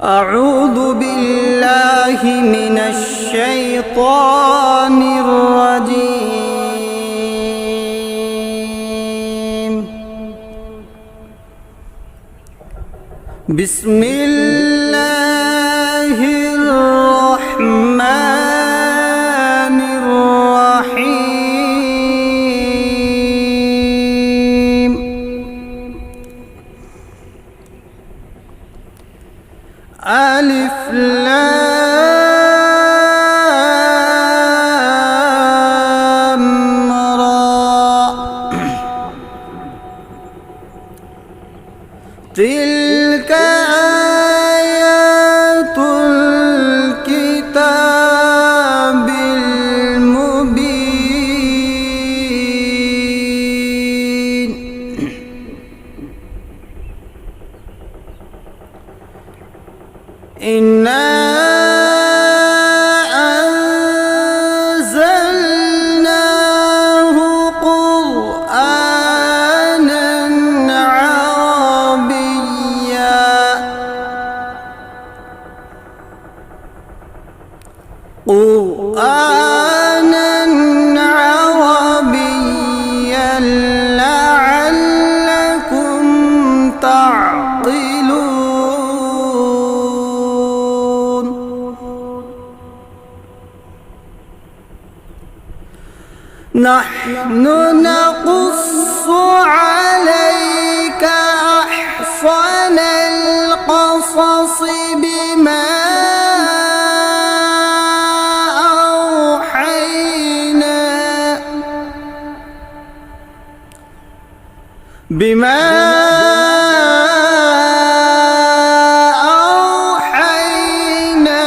أعوذ بالله من الشيطان الرجيم. بسم الله الرحمن الرحيم. ألف لام را. تلك آيات الكتاب المبين. إنا أنزلناه قرآنا عربيا. لعلكم تعقلون. نحن نقص عليك أحسن القصص بما أوحينا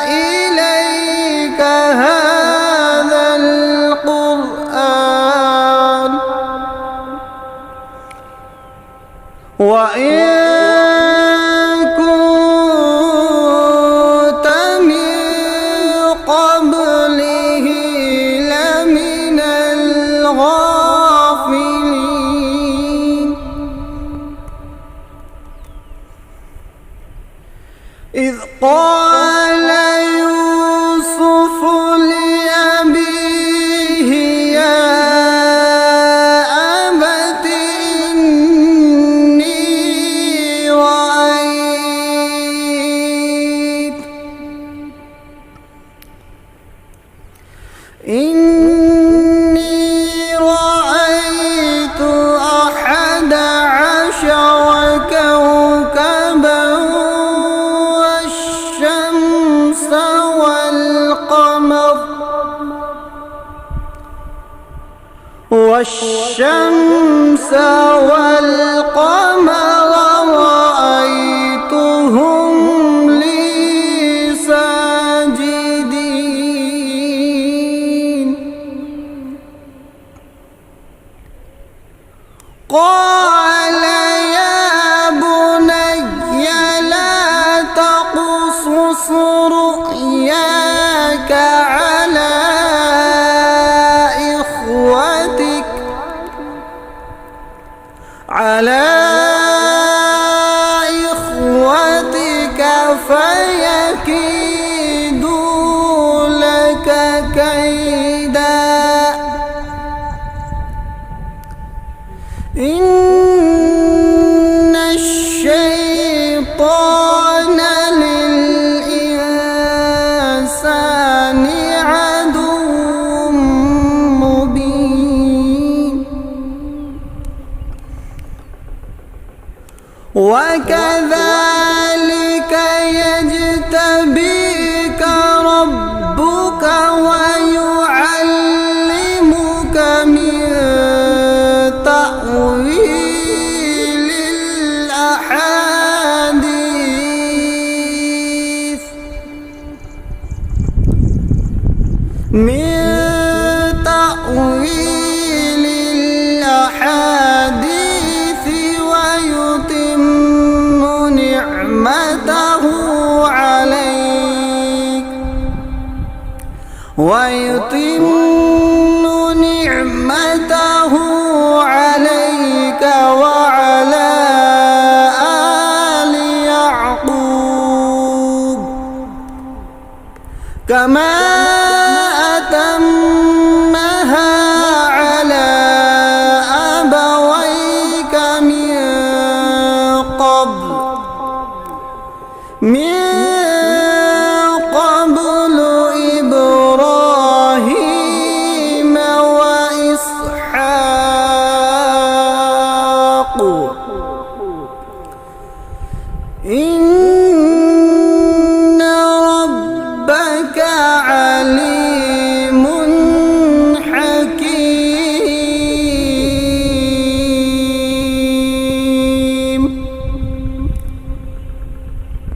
إليك هذا القرآن وإن كنت من قبله لمن الغافلين. إذ قال يوسف لأبيه يا أبت إني رأيت 11 كوكبا والشمس والقمر رأيتهم لي ساجدين. قال يا بني لا تقصص رؤياك على إخوتك فيكيدوا لك كيدا. إن الشيطان للإنسان عدو مبين. وكذلك يجتبيك ربك ويعلمك من تأويل الأحاديث ويتم نعمته عليك وعلى آل يعقوب كما أتمها على أبويك من قبل إبراهيم وإسحاق إن ربك عليم حكيم.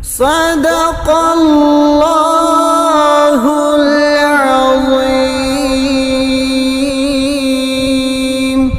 صدق الله